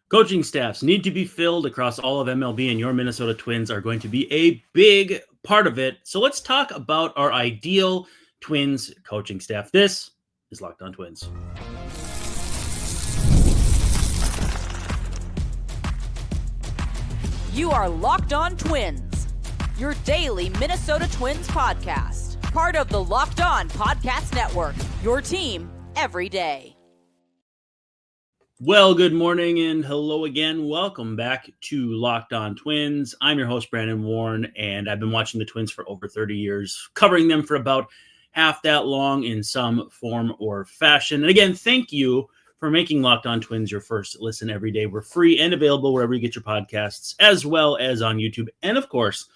Coaching staffs need to be filled across all of MLB, and your Minnesota Twins are going to be a big part of it. So let's talk about our ideal Twins coaching staff. This is Locked On Twins. You are Locked On Twins, your daily Minnesota Twins podcast. Part of the Locked On Podcast Network, your team every day. Well, good morning and hello again. Welcome back to Locked On Twins. I'm your host, Brandon Warne, and I've been watching the Twins for over 30 years, covering them for about half that long in some form or fashion. And again, thank you for making Locked On Twins your first listen every day. We're free and available wherever you get your podcasts, as well as on YouTube. And of course,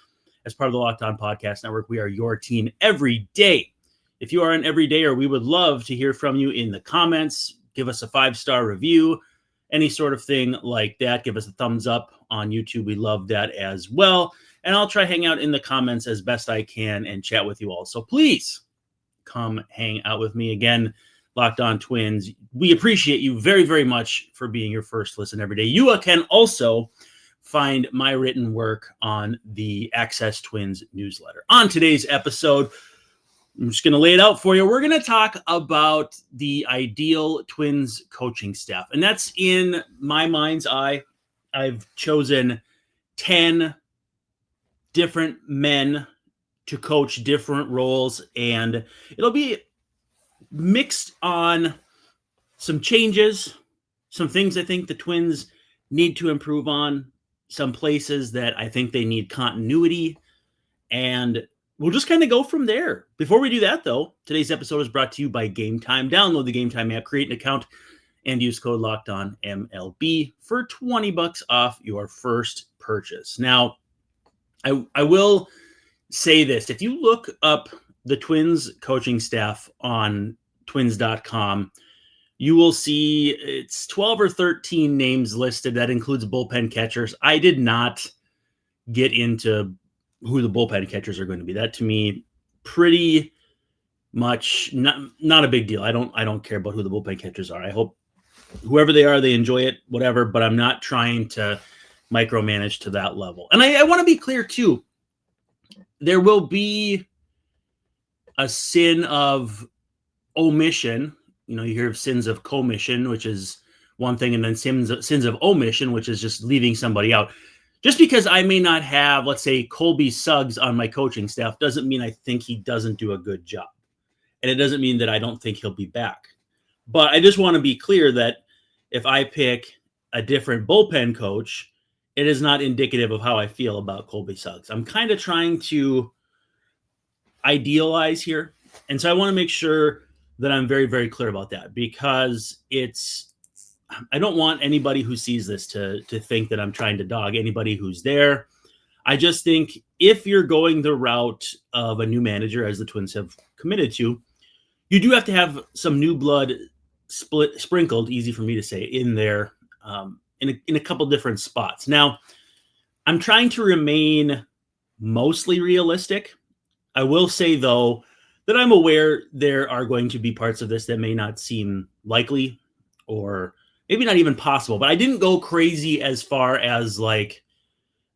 as part of the Locked On Podcast Network, we are your team every day. If you are an everydayer, we would love to hear from you in the comments. Give us a 5-star review, any sort of thing like that. Give us a thumbs up on YouTube. We love that as well. And I'll try hang out in the comments as best I can and chat with you all. So please come hang out with me again. Locked On Twins. We appreciate you very, very much for being your first listen every day. You can also find my written work on the Access Twins newsletter. On today's episode, I'm just going to lay it out for you. We're going to talk about the ideal Twins coaching staff. And that's in my mind's eye. I've chosen 10 different men to coach different roles. And it'll be mixed on some changes, some things I think the Twins need to improve on, some places that I think they need continuity, and we'll just kind of go from there. Before we do that, though, today's episode is brought to you by Game Time. Download the Game Time app, create an account, and use code LOCKEDONMLB for $20 off your first purchase. Now, I will say this. If you look up the Twins coaching staff on twins.com, you will see it's 12 or 13 names listed. That includes bullpen catchers. I did not get into who the bullpen catchers are going to be. That to me, pretty much not a big deal. I don't care about who the bullpen catchers are. I hope whoever they are, they enjoy it, whatever, but I'm not trying to micromanage to that level. And I want to be clear too. There will be a sin of omission. You know, you hear of sins of commission, which is one thing, and then sins of omission, which is just leaving somebody out. Just because I may not have, let's say, Colby Suggs on my coaching staff doesn't mean I think he doesn't do a good job. And it doesn't mean that I don't think he'll be back. But I just want to be clear that if I pick a different bullpen coach, it is not indicative of how I feel about Colby Suggs. I'm kind of trying to idealize here. And so I want to make sure that I'm very, very clear about that, because I don't want anybody who sees this to think that I'm trying to dog anybody who's there. I just think if you're going the route of a new manager, as the Twins have committed to, you do have to have some new blood sprinkled, easy for me to say, in there in a couple different spots. Now, I'm trying to remain mostly realistic. I will say, though, that I'm aware there are going to be parts of this that may not seem likely or maybe not even possible, but I didn't go crazy as far as, like,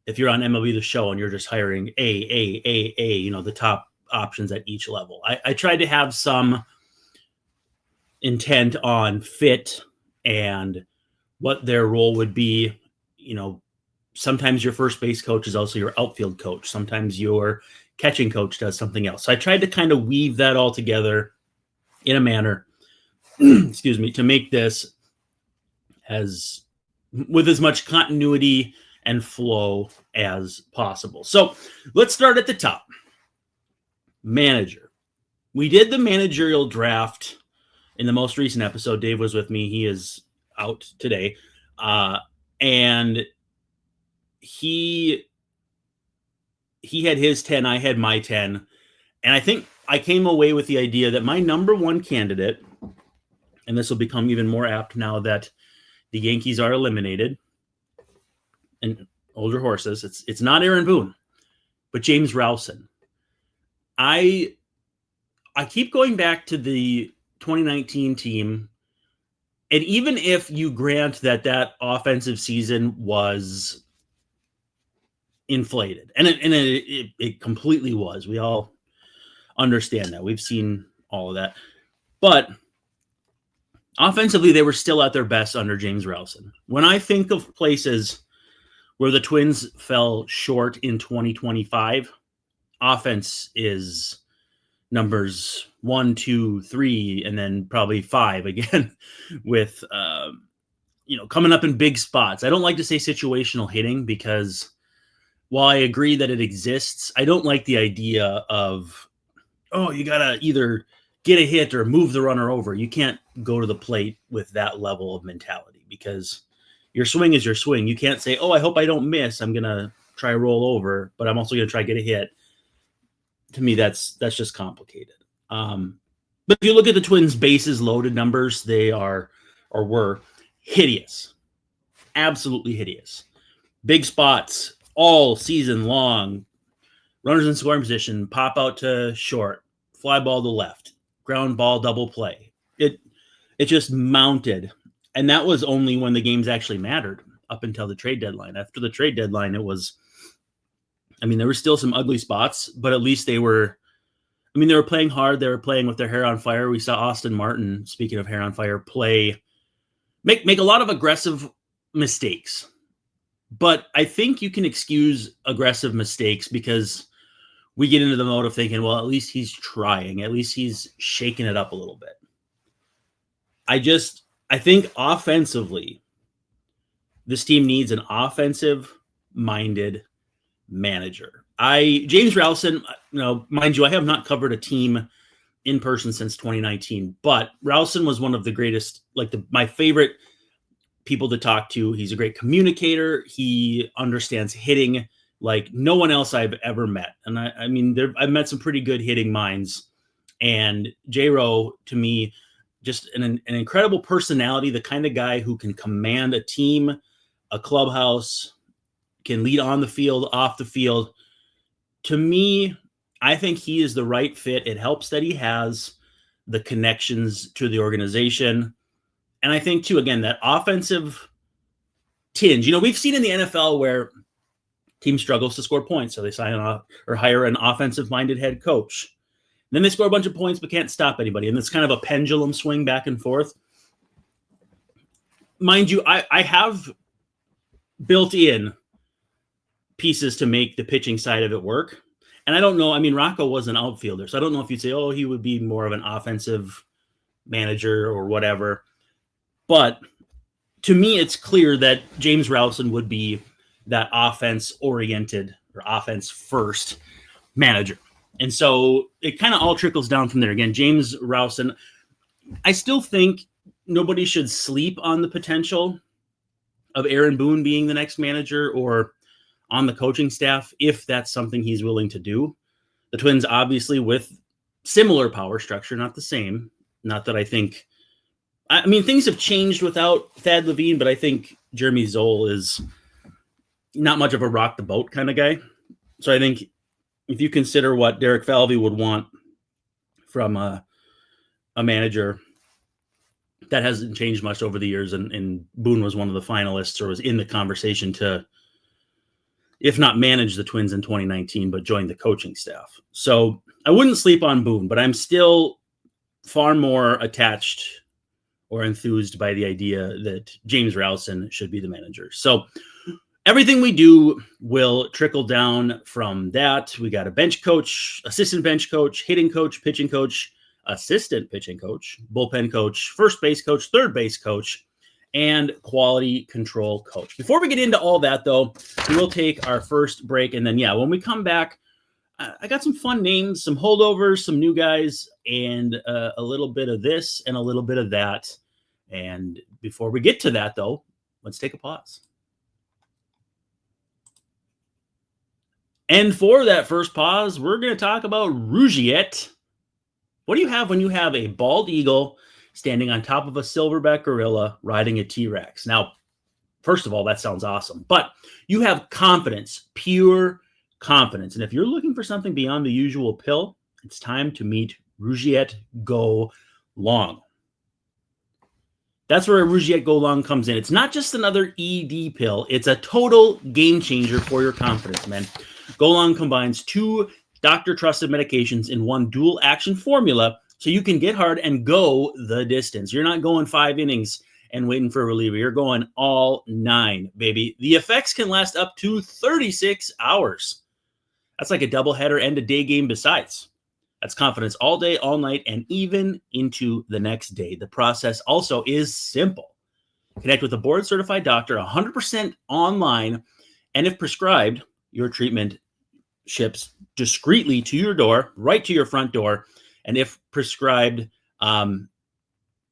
if you're on MLB The Show and you're just hiring the top options at each level. I tried to have some intent on fit and what their role would be. You know, sometimes your first base coach is also your outfield coach. Sometimes your catching coach does something else. So I tried to kind of weave that all together in a manner, excuse me, to make this with as much continuity and flow as possible. So let's start at the top. Manager. We did the managerial draft in the most recent episode. Dave was with me. He is out today. And he had his 10. I had my 10. And I think I came away with the idea that my number one candidate, and this will become even more apt now that the Yankees are eliminated and older horses. It's not Aaron Boone, but James Rowson. I keep going back to the 2019 team And even if you grant that offensive season was inflated, and it completely was, we all understand that. We've seen all of that. But offensively, they were still at their best under James Rowson. When I think of places where the Twins fell short in 2025, offense is numbers 1, 2, 3, and then probably 5 again with, coming up in big spots. I don't like to say situational hitting because while I agree that it exists, I don't like the idea of, you got to either get a hit or move the runner over. You can't go to the plate with that level of mentality because your swing is your swing. You can't say, I hope I don't miss. I'm going to try roll over, but I'm also going to try get a hit. To me, that's just complicated. But if you look at the Twins' bases loaded numbers, they were hideous. Absolutely hideous. Big spots all season long. Runners in scoring position, pop out to short, fly ball to left, ground ball, double play. It just mounted. And that was only when the games actually mattered up until the trade deadline. After the trade deadline, there were still some ugly spots, but at least they were playing hard. They were playing with their hair on fire. We saw Austin Martin, speaking of hair on fire, make a lot of aggressive mistakes. But I think you can excuse aggressive mistakes because we get into the mode of thinking, well, at least he's trying. At least he's shaking it up a little bit. I think offensively, this team needs an offensive-minded manager. James Rowson, mind you, I have not covered a team in person since 2019, but Rowson was one of the greatest, my favorite people to talk to. He's a great communicator. He understands hitting like no one else I've ever met. And I've met some pretty good hitting minds. And J-Row, to me, just an incredible personality, the kind of guy who can command a team, a clubhouse, can lead on the field, off the field. To me, I think he is the right fit. It helps that he has the connections to the organization. And I think, too, again, that offensive tinge. We've seen in the NFL where team struggles to score points, so they sign or hire an offensive-minded head coach. And then they score a bunch of points but can't stop anybody. And it's kind of a pendulum swing back and forth. Mind you, I have built in pieces to make the pitching side of it work. And I don't know. Rocco was an outfielder, so I don't know if you'd say, he would be more of an offensive manager or whatever. But to me, it's clear that James Rowson would be that offense-oriented or offense-first manager. And so it kind of all trickles down from there. Again, James Rowson, I still think nobody should sleep on the potential of Aaron Boone being the next manager or on the coaching staff, if that's something he's willing to do. The Twins, obviously, with similar power structure, not the same. Not that I think, things have changed without Thad Levine, but I think Jeremy Zoll is not much of a rock the boat kind of guy. So I think if you consider what Derek Falvey would want from a manager, that hasn't changed much over the years. And Boone was one of the finalists or was in the conversation to, if not manage the Twins in 2019, but join the coaching staff. So I wouldn't sleep on Boone, but I'm still far more attached or enthused by the idea that James Rowson should be the manager. So everything we do will trickle down from that. We got a bench coach, assistant bench coach, hitting coach, pitching coach, assistant pitching coach, bullpen coach, first base coach, third base coach, and quality control coach. Before we get into all that, though, we will take our first break. And then, when we come back, I got some fun names, some holdovers, some new guys, and a little bit of this and a little bit of that. And before we get to that, though, let's take a pause. And for that first pause, we're going to talk about Rougiette. What do you have when you have a bald eagle standing on top of a silverback gorilla riding a T-Rex? Now, first of all, that sounds awesome. But you have confidence, pure confidence. And if you're looking for something beyond the usual pill, it's time to meet Rougiette Go Long. That's where Rugiet Go Long comes in. It's not just another ED pill. It's a total game changer for your confidence, man. Go Long combines 2 doctor-trusted medications in one dual-action formula so you can get hard and go the distance. You're not going 5 innings and waiting for a reliever. You're going all 9, baby. The effects can last up to 36 hours. That's like a doubleheader and a day game besides. That's confidence all day, all night, and even into the next day. The process also is simple. Connect with a board-certified doctor 100% online, and if prescribed, your treatment ships discreetly to your door, right to your front door. And if prescribed,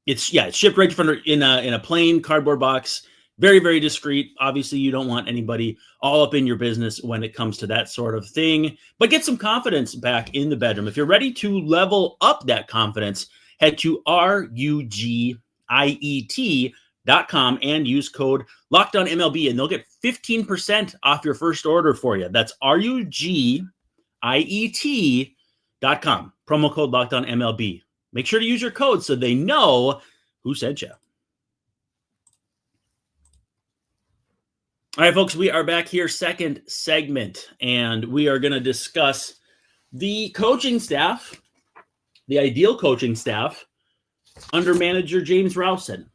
it's shipped right in a plain cardboard box. Very, very discreet. Obviously, you don't want anybody all up in your business when it comes to that sort of thing. But get some confidence back in the bedroom. If you're ready to level up that confidence, head to RUGIET.com and use code LOCKEDONMLB, and they'll get 15% off your first order for you. That's RUGIET.com. Promo code LOCKEDONMLB. Make sure to use your code so they know who sent you. All right, folks, we are back here, second segment, and we are going to discuss the coaching staff, the ideal coaching staff under manager James Rowson.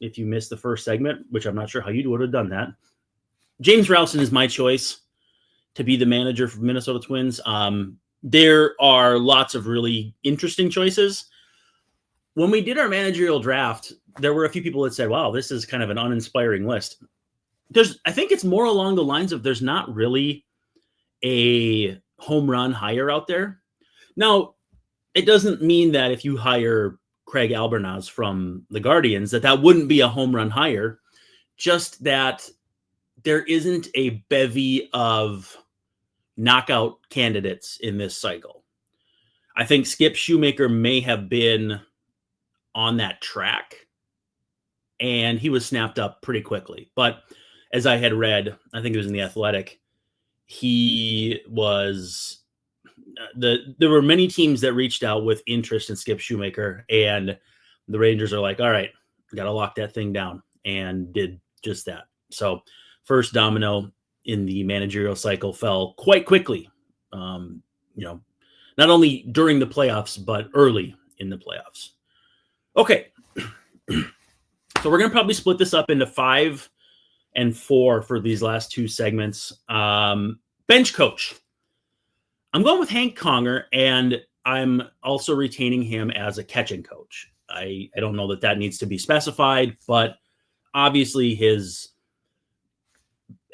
If you missed the first segment, which I'm not sure how you would have done that, James Rowson is my choice to be the manager for Minnesota Twins. There are lots of really interesting choices. When we did our managerial draft, there were a few people that said, wow, this is kind of an uninspiring list. I think it's more along the lines of there's not really a home run hire out there. Now, it doesn't mean that if you hire Craig Albornoz from the Guardians, that wouldn't be a home run hire, just that there isn't a bevy of knockout candidates in this cycle. I think Skip Shoemaker may have been on that track, and he was snapped up pretty quickly. But as I had read, I think it was in The Athletic, there were many teams that reached out with interest in Skip Shoemaker, and the Rangers are like, all right, we got to lock that thing down, and did just that. So first domino in the managerial cycle fell quite quickly, not only during the playoffs, but early in the playoffs. Okay. So we're going to probably split this up into 5 and 4 for these last 2 segments. Bench coach. I'm going with Hank Conger, and I'm also retaining him as a catching coach. I don't know that needs to be specified, but obviously his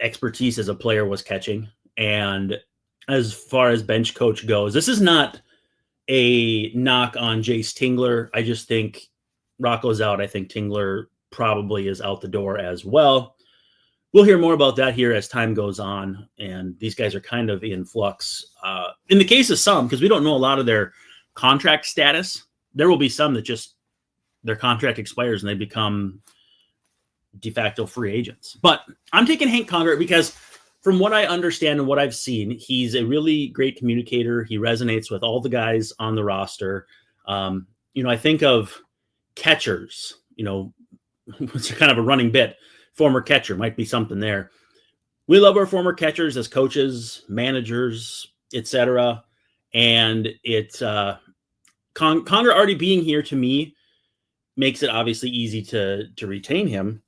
expertise as a player was catching. And as far as bench coach goes, this is not a knock on Jace Tingler. I just think Rocco's out. I think Tingler probably is out the door as well. We'll hear more about that here as time goes on, and these guys are kind of in flux. In the case of some, because we don't know a lot of their contract status, there will be some that just their contract expires and they become de facto free agents. But I'm taking Hank Conger because from what I understand and what I've seen, he's a really great communicator. He resonates with all the guys on the roster. I think of catchers, it's kind of a running bit. Former catcher might be something there. We love our former catchers as coaches, managers, etc. And it's Conger already being here to me makes it obviously easy to retain him.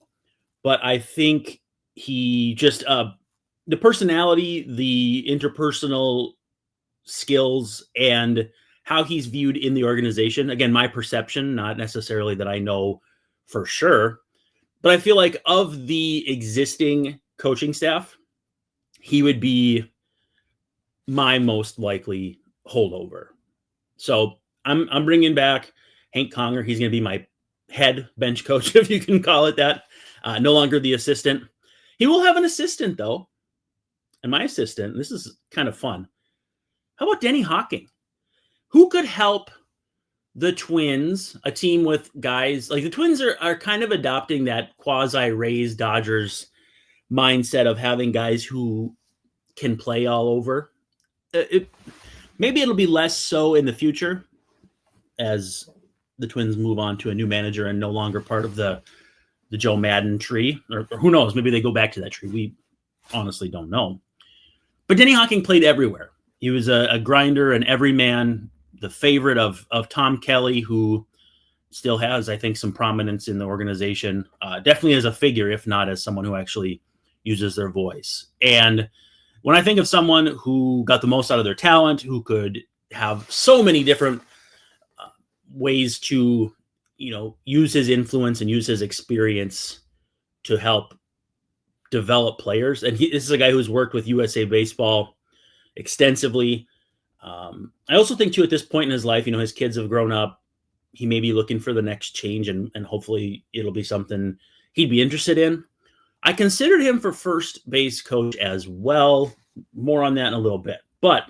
But I think he just the personality, the interpersonal skills, and how he's viewed in the organization. Again, my perception, not necessarily that I know for sure. But I feel like of the existing coaching staff, he would be my most likely holdover. So I'm bringing back Hank Conger. He's going to be my head bench coach, if you can call it that. No longer the assistant. He will have an assistant, though. And my assistant, this is kind of fun. How about Denny Hawking? Who could help the Twins, a team with guys like the Twins are kind of adopting that quasi-Rays Dodgers mindset of having guys who can play all over. Maybe it'll be less so in the future as the Twins move on to a new manager and no longer part of the Joe Madden tree, or who knows, maybe they go back to that tree. We honestly don't know. But Denny Hocking played everywhere. He was a grinder, an everyman, the favorite of Tom Kelly, who still has, I think, some prominence in the organization, definitely as a figure, if not as someone who actually uses their voice. And when I think of someone who got the most out of their talent, who could have so many different ways to, use his influence and use his experience to help develop players. And this is a guy who's worked with USA Baseball extensively. I also think, too, at this point in his life, his kids have grown up. He may be looking for the next change, and hopefully it'll be something he'd be interested in. I considered him for first base coach as well. More on that in a little bit. But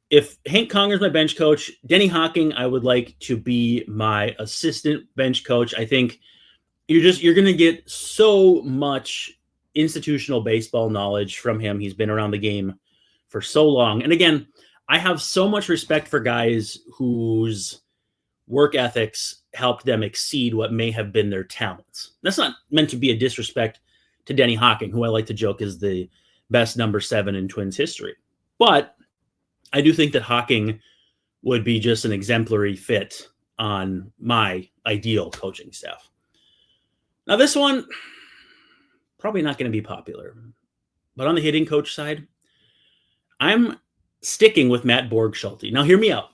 if Hank Conger's my bench coach, Denny Hocking, I would like to be my assistant bench coach. I think you're going to get so much institutional baseball knowledge from him. He's been around the game for so long. And again, I have so much respect for guys whose work ethics helped them exceed what may have been their talents. That's not meant to be a disrespect to Denny Hocking, who I like to joke is the best number 7 in Twins history. But I do think that Hocking would be just an exemplary fit on my ideal coaching staff. Now, this one, probably not going to be popular. But on the hitting coach side, I'm sticking with Matt Borgschulte. Now, hear me out.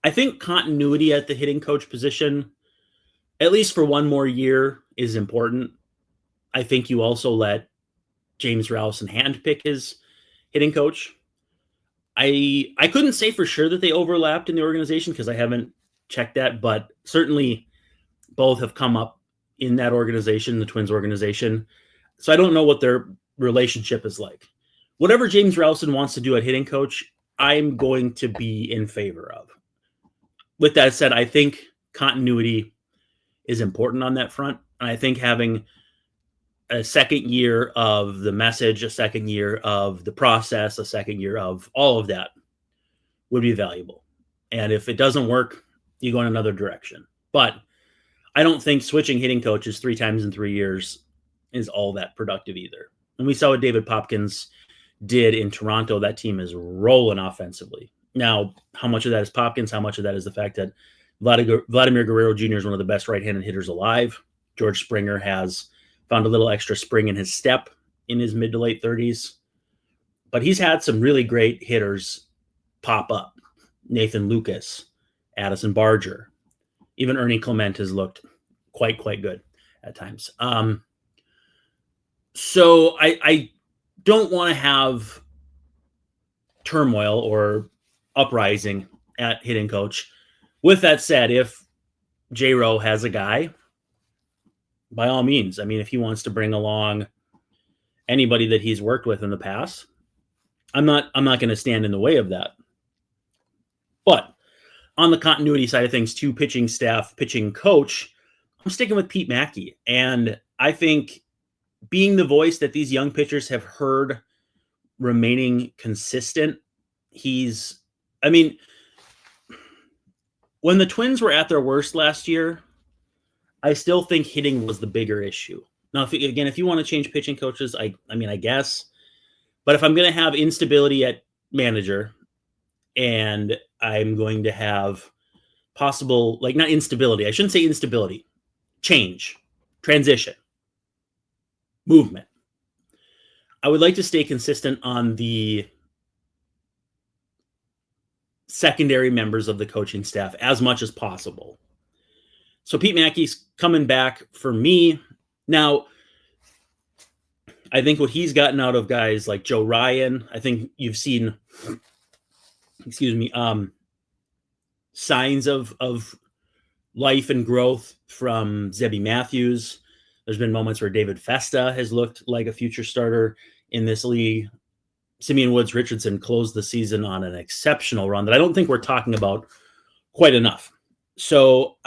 I think continuity at the hitting coach position, at least for one more year, is important. I think you also let James Rowson handpick his hitting coach. I couldn't say for sure that they overlapped in the organization because I haven't checked that, but certainly both have come up in that organization, the Twins organization. So I don't know what their relationship is like. Whatever James Rowson wants to do at hitting coach, I'm going to be in favor of. With that said, I think continuity is important on that front. And I think having a second year of the message, a second year of the process, a second year of all of that would be valuable. And if it doesn't work, you go in another direction. But I don't think switching hitting coaches 3 times in 3 years is all that productive either. And we saw what David Popkins did in Toronto. That team is rolling offensively. Now, how much of that is Popkins? How much of that is the fact that Vladimir Guerrero Jr. is one of the best right-handed hitters alive? George Springer has found a little extra spring in his step in his mid to late 30s. But he's had some really great hitters pop up. Nathan Lucas, Addison Barger. Even Ernie Clement has looked quite good at times. So I don't want to have turmoil or uprising at hitting coach. With that said, if J-Row has a guy, by all means, I mean, if he wants to bring along anybody that he's worked with in the past, I'm not going to stand in the way of that. But on the continuity side of things, to pitching staff, pitching coach, I'm sticking with Pete Maki. And I think being the voice that these young pitchers have heard, remaining consistent, when the Twins were at their worst last year, I still think hitting was the bigger issue. Now, if you want to change pitching coaches, I guess. But if I'm going to have instability at manager and I'm going to have possible, not instability, I shouldn't say instability, change, transition, movement, I would like to stay consistent on the secondary members of the coaching staff as much as possible. So Pete Maki's coming back for me. Now, I think what he's gotten out of guys like Joe Ryan, I think you've seen, signs of life and growth from Zebby Matthews. There's been moments where David Festa has looked like a future starter in this league. Simeon Woods Richardson closed the season on an exceptional run that I don't think we're talking about quite enough. So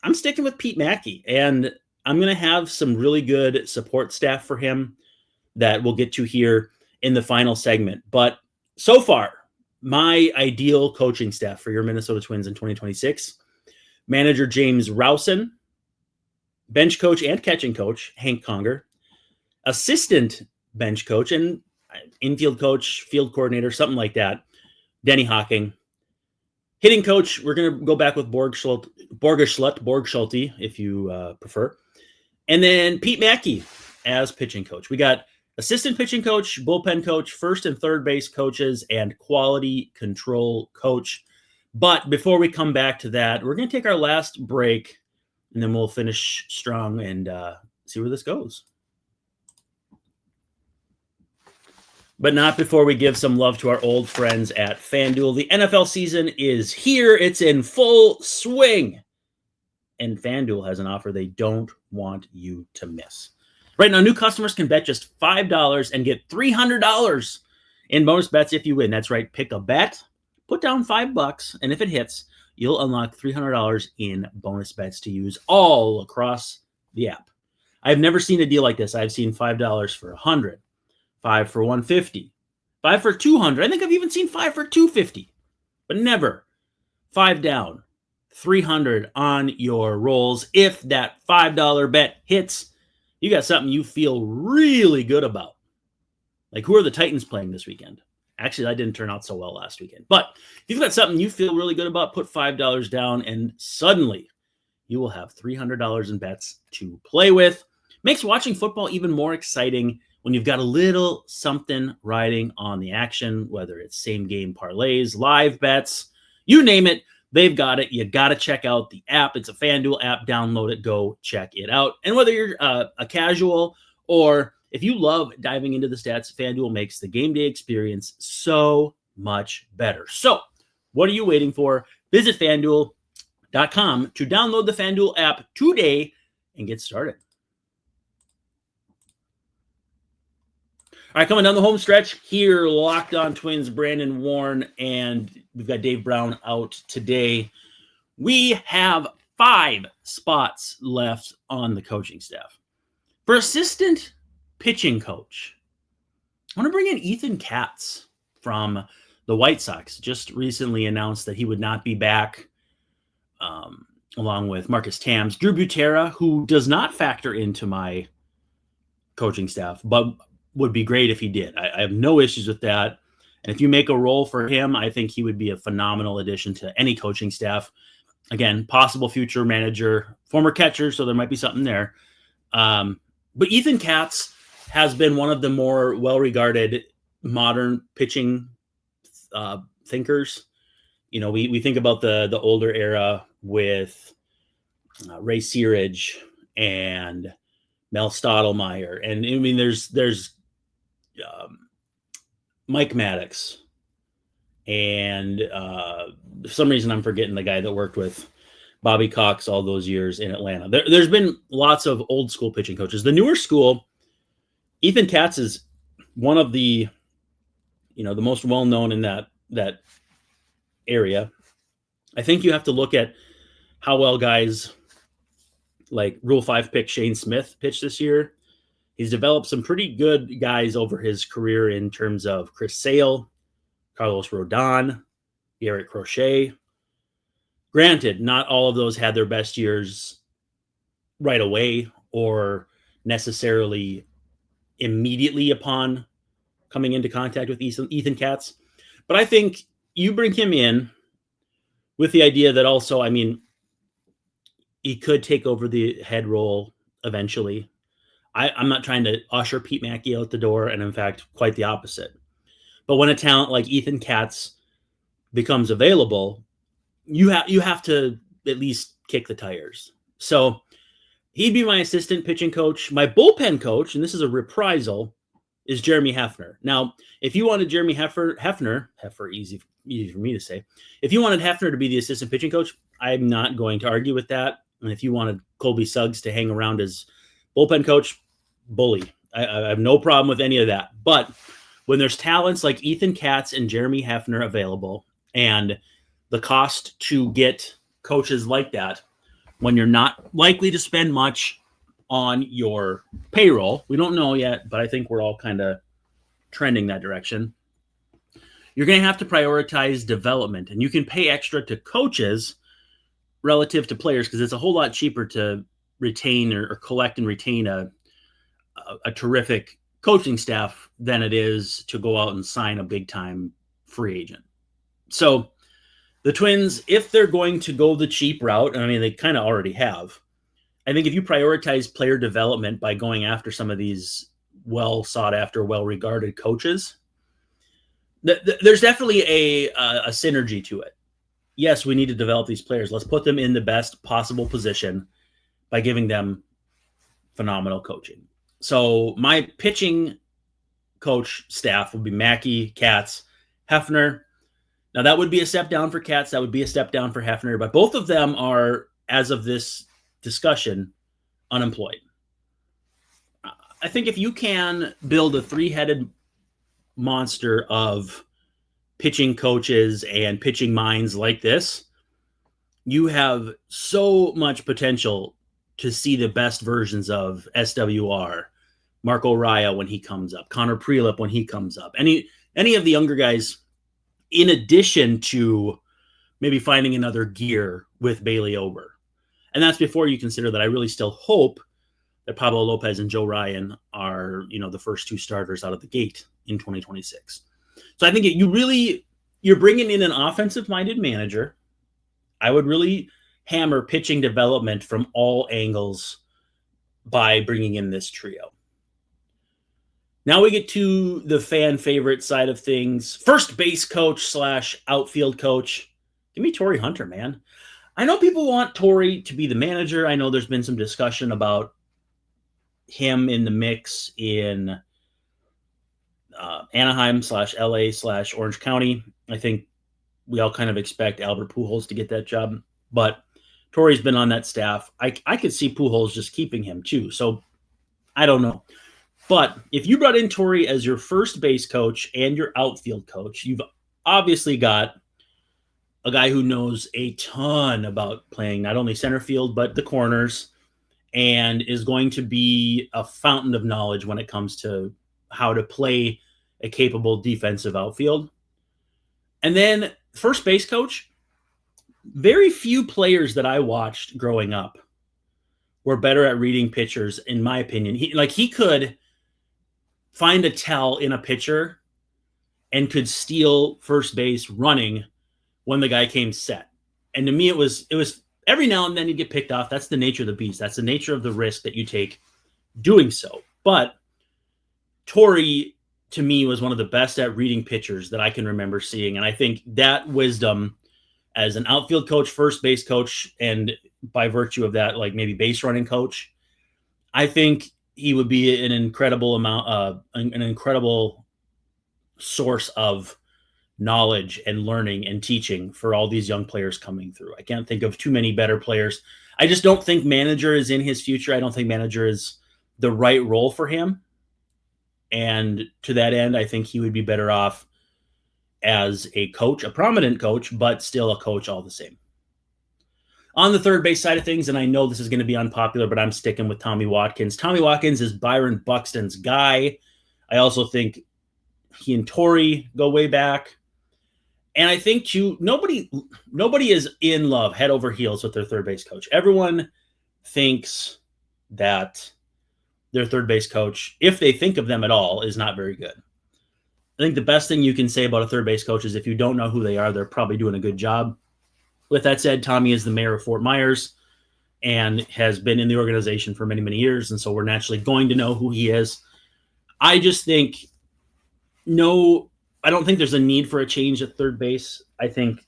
I'm sticking with Pete Maki, and I'm going to have some really good support staff for him that we'll get to here in the final segment. But so far, my ideal coaching staff for your Minnesota Twins in 2026. Manager James Rowson, bench coach and catching coach Hank Conger, assistant bench coach and infield coach, field coordinator, something like that, Denny Hocking. Hitting coach, we're going to go back with Borgschulte, if you prefer. And then Pete Maki as pitching coach. We got assistant pitching coach, bullpen coach, first and third base coaches, and quality control coach. But before we come back to that, we're going to take our last break, and then we'll finish strong and see where this goes. But not before we give some love to our old friends at FanDuel. The NFL season is here. It's in full swing. And FanDuel has an offer they don't want you to miss. Right now, new customers can bet just $5 and get $300 in bonus bets if you win. That's right. Pick a bet, put down $5, and if it hits, you'll unlock $300 in bonus bets to use all across the app. I've never seen a deal like this. I've seen $5 for $100. 5 for $150, 5 for $200. I think I've even seen 5 for $250, but never 5 down, $300 on your rolls. If that $5 bet hits, you got something you feel really good about. Like, who are the Titans playing this weekend? Actually, that didn't turn out so well last weekend. But if you've got something you feel really good about, put $5 down, and suddenly you will have $300 in bets to play with. Makes watching football even more exciting when you've got a little something riding on the action, whether it's same game parlays, live bets, you name it, they've got it. You got to check out the app. It's a FanDuel app. Download it. Go check it out. And whether you're a casual or if you love diving into the stats, FanDuel makes the game day experience so much better. So what are you waiting for? Visit FanDuel.com to download the FanDuel app today and get started. All right, coming down the home stretch here, Locked On Twins, Brandon Warne, and we've got Dave Brown out today. We have 5 spots left on the coaching staff. For assistant pitching coach, I want to bring in Ethan Katz from the White Sox. Just recently announced that he would not be back, along with Marcus Tams. Drew Butera, who does not factor into my coaching staff, but would be great if he did. I have no issues with that. And if you make a role for him, I think he would be a phenomenal addition to any coaching staff. Again, possible future manager, former catcher, so there might be something there. But Ethan Katz has been one of the more well-regarded modern pitching thinkers. You know, we think about the older era with Ray Searage and Mel Stottlemyre. And I mean, there's Mike Maddox, and for some reason I'm forgetting the guy that worked with Bobby Cox all those years in Atlanta. There's been lots of old school pitching coaches. The newer school, Ethan Katz is one of the most well-known in that area. I think you have to look at how well guys like Rule 5 pick Shane Smith pitched this year. He's developed some pretty good guys over his career in terms of Chris Sale, Carlos Rodon, Garrett Crochet. Granted, not all of those had their best years right away or necessarily immediately upon coming into contact with Ethan Katz. But I think you bring him in with the idea that also, I mean, he could take over the head role eventually. I'm not trying to usher Pete Maki out the door, and in fact, quite the opposite. But when a talent like Ethan Katz becomes available, you have to at least kick the tires. So he'd be my assistant pitching coach. My bullpen coach, and this is a reprisal, is Jeremy Hefner. Now, if you wanted Jeremy Hefner, easy for me to say. If you wanted Hefner to be the assistant pitching coach, I'm not going to argue with that. And if you wanted Colby Suggs to hang around as bullpen coach, bully. I have no problem with any of that. But when there's talents like Ethan Katz and Jeremy Hefner available, and the cost to get coaches like that, when you're not likely to spend much on your payroll, we don't know yet, but I think we're all kind of trending that direction. you're going to have to prioritize development, and you can pay extra to coaches relative to players because it's a whole lot cheaper to retain or collect and retain a terrific coaching staff than it is to go out and sign a big time free agent. So the Twins, if they're going to go the cheap route, and I mean, they kind of already have, I think if you prioritize player development by going after some of these well sought after, well regarded coaches, there's definitely a synergy to it. Yes, we need to develop these players. Let's put them in the best possible position by giving them phenomenal coaching. So my pitching coach staff would be Maki, Katz, Hefner. Now that would be a step down for Katz. That would be a step down for Hefner. But both of them are, as of this discussion, unemployed. I think if you can build a three-headed monster of pitching coaches and pitching minds like this, you have so much potential to see the best versions of SWR, Marco Raya when he comes up, Connor Prelip when he comes up, any of the younger guys, in addition to maybe finding another gear with Bailey Ober. And that's before you consider that I really still hope that Pablo Lopez and Joe Ryan are, the first two starters out of the gate in 2026. So I think you're bringing in an offensive-minded manager. I would really hammer pitching development from all angles by bringing in this trio. Now we get to the fan favorite side of things. First base coach / outfield coach. Give me Torii Hunter, man. I know people want Torii to be the manager. I know there's been some discussion about him in the mix in Anaheim / LA / Orange County. I think we all kind of expect Albert Pujols to get that job, but Torii's been on that staff. I could see Pujols just keeping him too. So I don't know. But if you brought in Torii as your first base coach and your outfield coach, you've obviously got a guy who knows a ton about playing not only center field, but the corners, and is going to be a fountain of knowledge when it comes to how to play a capable defensive outfield. And then first base coach, very few players that I watched growing up were better at reading pitchers, in my opinion. He could find a tell in a pitcher and could steal first base running when the guy came set. And to me, it was every now and then you get picked off. That's the nature of the beast. That's the nature of the risk that you take doing so. But Torii, to me, was one of the best at reading pitchers that I can remember seeing. And I think that wisdom as an outfield coach, first base coach, and by virtue of that, like maybe base running coach, I think he would be an incredible an incredible source of knowledge and learning and teaching for all these young players coming through. I can't think of too many better players. I just don't think manager is in his future. I don't think manager is the right role for him. And to that end, I think he would be better off as a coach, a prominent coach, but still a coach all the same. On the third base side of things, and I know this is going to be unpopular, but I'm sticking with Tommy Watkins. Tommy Watkins is Byron Buxton's guy. I also think he and Torii go way back. And I think too, nobody is in love head over heels with their third base coach. Everyone thinks that their third base coach, if they think of them at all, is not very good. I think the best thing you can say about a third base coach is if you don't know who they are, they're probably doing a good job. With that said, Tommy is the mayor of Fort Myers and has been in the organization for many, many years. And so we're naturally going to know who he is. I just think I don't think there's a need for a change at third base. I think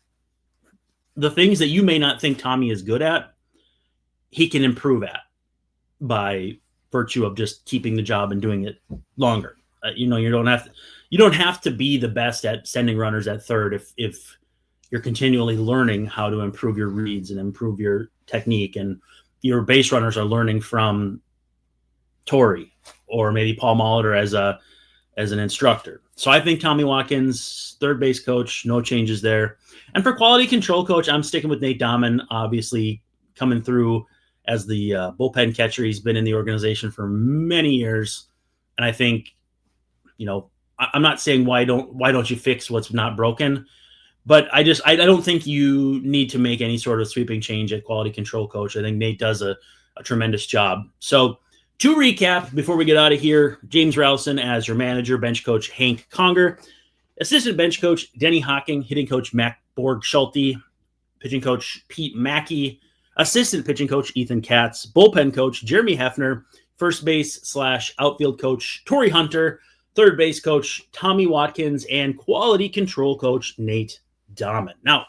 the things that you may not think Tommy is good at, he can improve at by virtue of just keeping the job and doing it longer. You don't have to be the best at sending runners at third if you're continually learning how to improve your reads and improve your technique, and your base runners are learning from Torii or maybe Paul Molitor as an instructor. So I think Tommy Watkins, third base coach, no changes there. And for quality control coach, I'm sticking with Nate Dahman, obviously coming through as the bullpen catcher. He's been in the organization for many years. And I think, I'm not saying why don't you fix what's not broken, but I don't think you need to make any sort of sweeping change at quality control coach. I think Nate does a tremendous job. So to recap, before we get out of here, James Rowson as your manager, bench coach Hank Conger, assistant bench coach Denny Hocking, hitting coach Matt Borgschulte, pitching coach Pete Maki, assistant pitching coach Ethan Katz, bullpen coach Jeremy Hefner, first base / outfield coach Torii Hunter, third base coach Tommy Watkins, and quality control coach Nate Dahman. Now,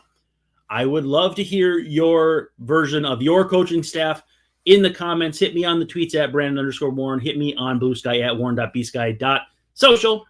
I would love to hear your version of your coaching staff in the comments. Hit me on the tweets at Brandon_Warne. Hit me on Blue Sky at warren.bsky.social.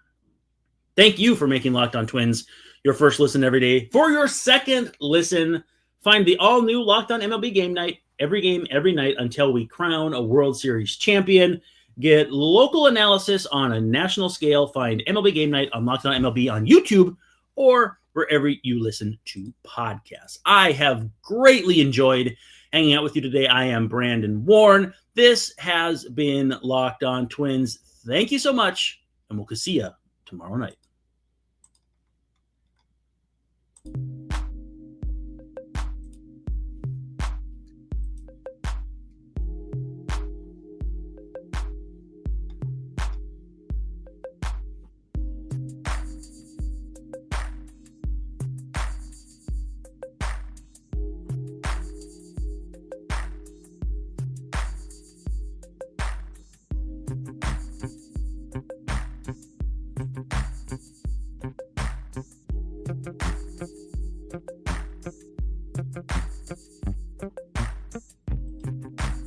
Thank you for making Locked On Twins your first listen every day. For your second listen, find the all-new Locked On MLB Game Night every game, every night until we crown a World Series champion. Get local analysis on a national scale. Find MLB Game Night on Locked On MLB on YouTube or wherever you listen to podcasts. I have greatly enjoyed hanging out with you today. I am Brandon Warne. This has been Locked On Twins. Thank you so much, and we'll see you tomorrow night.